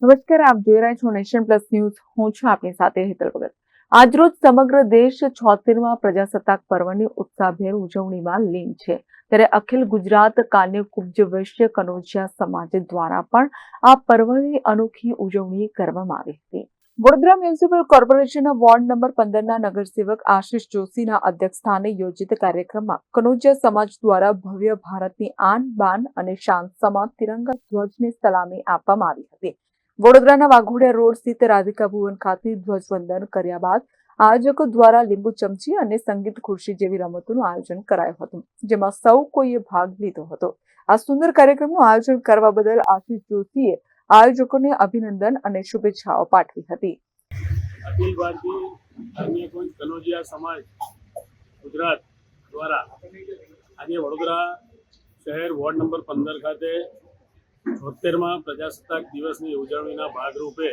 નમસ્કાર, આપ જોઈ રહ્યા છો નેશન પ્લસ ન્યૂઝ. હું છું આપની સાથે હેતલ ભગત. આજરોજ સમગ્ર દેશ 76મા પ્રજાસત્તાક પર્વની ઉત્સાહભેર ઉજવણીમાં લીન છે, ત્યારે અખિલ ગુજરાત કાન્ય કુબ્જ વૈશ્ય કનોજિયા સમાજ દ્વારા પણ આ પર્વની અનોખી ઉજવણી કરવામાં આવી હતી. વડોદરા મ્યુનિસિપલ કોર્પોરેશનના વોર્ડ નંબર 15ના નગરસેવક આશિષ જોશીના અધ્યક્ષસ્થાને યોજિત કાર્યક્રમમાં કનોજિયા સમાજ દ્વારા ભવ્ય ભારતની આન બાન અને શાન સમા તિરંગા ધ્વજને સલામી આપવામાં આવી હતી. વડોદરાના વાઘોડિયા રોડ સ્થિત રાધિકા ભુવન ખાતે ધ્વજવંદન કર્યા બાદ આયોજકો દ્વારા લીંબુ ચમચી અને સંગીત ખુરશી જેવી રમતોનું આયોજન કરાયું હતું, જેમાં સૌ કોઈએ ભાગ લીધો હતો. આ સુંદર કાર્યક્રમનું આયોજન કરવા બદલ આશિષ જોશીએ આયોજકોને અભિનંદન અને શુભેચ્છાઓ પાઠવી હતી. અખિલ ભારતીય કનોજિયા સમાજ ગુજરાત દ્વારા આજે વડોદરા શહેર વોર્ડ નંબર 15 ખાતે 76મા પ્રજાસત્તાક દિવસની ઉજવણીના ભાગરૂપે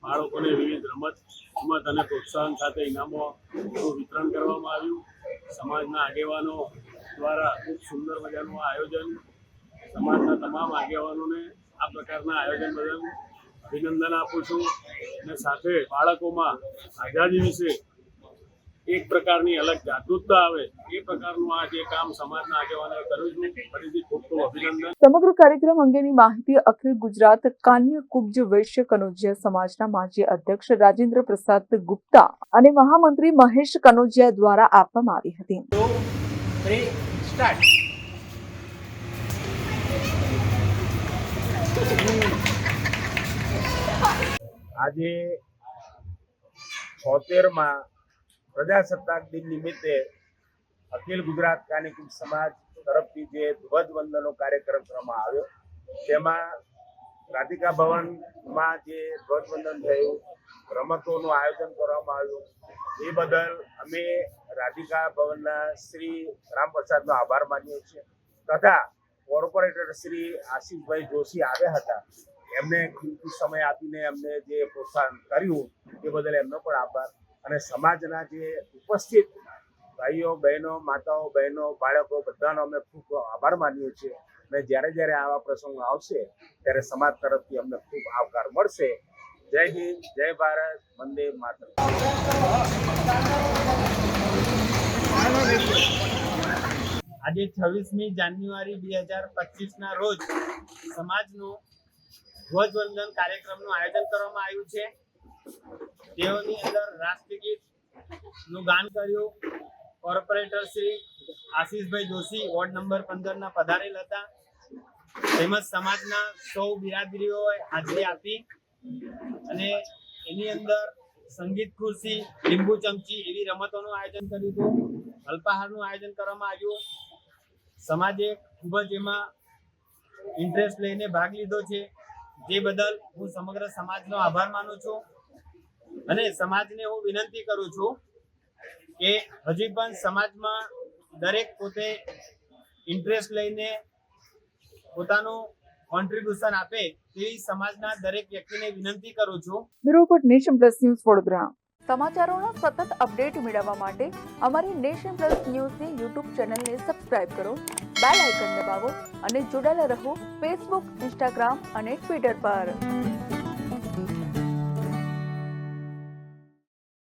બાળકોને વિવિધ રમત અને પ્રોત્સાહન સાથે ઇનામોનું વિતરણ કરવામાં આવ્યું. સમાજના આગેવાનો દ્વારા ખૂબ સુંદર મજાનું આયોજન. સમાજના તમામ આગેવાનોને આ પ્રકારના આયોજન બદલ અભિનંદન આપું છું અને સાથે બાળકોમાં આઝાદી વિશે એક પ્રકારની અલગ જાગૃતતા આવે એ પ્રકારનું આ જે કામ સમાજના આગેવાનોએ કર્યું છે, ફરીથી ખૂબ ખૂબ અભિનંદન. સમગ્ર કાર્યક્રમ અંગેની માહિતી અખિલ ગુજરાત કાન્ય કુબ્જ વૈશ્ય કનોજિયા સમાજના માજી અધ્યક્ષ રાજેન્દ્ર પ્રસાદ ગુપ્તા અને મહામંત્રી મહેશ કનોજિયા દ્વારા આપવામાં આવી હતી. આજે 76મા પ્રજાસત્તાક દિન નિમિત્તે અખિલ ગુજરાત કાન્ય કુબ્જ સમાજ તરફથી જે ધ્વજવંદનનો કાર્યક્રમ કરવામાં આવ્યો, તેમાં રાધિકા ભવનમાં જે ધ્વજવંદન થયું, રમતોનું આયોજન કરવામાં આવ્યું, એ બદલ અમે રાધિકા ભવનના શ્રી રામપ્રસાદનો આભાર માનીએ છીએ તથા કોર્પોરેટર શ્રી આશિષભાઈ જોશી આવ્યા હતા, એમને કિંમતી સમય આપીને અમને જે પ્રોત્સાહન કર્યું એ બદલ એમનો પણ આભાર. અને સમાજના જે ઉપસ્થિત ભાઈઓ બહેનો, માતાઓ બહેનો, બાળકો બધાનો અમે ખૂબ આભાર માનીએ છીએ. અને જ્યારે જ્યારે આવા પ્રસંગો આવશે ત્યારે સમાજ તરફથી અમને ખૂબ આવકાર મળશે. જય હિન્દ, જય ભારત, વંદે માતરમ. આજે 26મી જાન્યુઆરી 2025ના રોજ સમાજનું ધ્વજવંદન કાર્યક્રમનું આયોજન કરવામાં આવ્યું છે. તેઓની અંદર રાષ્ટ્રગીતનું ગાન કર્યું. Corporator Shri આશિષભાઈ Joshi ward number 15ના પધારેલ હતા, તેમજ સમાજના સૌ બિરાદરીઓએ હાજરી આપી અને એની અંદર સંગીત ખુરશી, લીંબુ ચમચી એવી રમતોનું આયોજન કર્યું હતું. અલ્પાહારનું આયોજન કરવામાં આવ્યું. સમાજે ખૂબ જ એમાં ઇન્ટરેસ્ટ લઈને ભાગ લીધો છે, જે બદલ હું સમગ્ર સમાજનો આભાર માનું છું. અને સમાજને હું વિનંતી કરું છું કે હજી પણ સમાજમાં દરેક પોતે ઇન્ટરેસ્ટ લઈને પોતાનું કોન્ટ્રીબ્યુશન આપે તેવી સમાજના દરેક વ્યક્તિને વિનંતી કરું છું. Bureau report, nation plus news, Vadodara. સમાચારોના સતત અપડેટ મેળવવા માટે અમારી નેશન પ્લસ ન્યૂઝની યુટ્યુબ ચેનલને સબસ્ક્રાઇબ કરો, બેલ આઇકન દબાવો અને જોડાયેલા રહો ફેસબુક, ઇન્સ્ટાગ્રામ અને ટ્વિટર પર.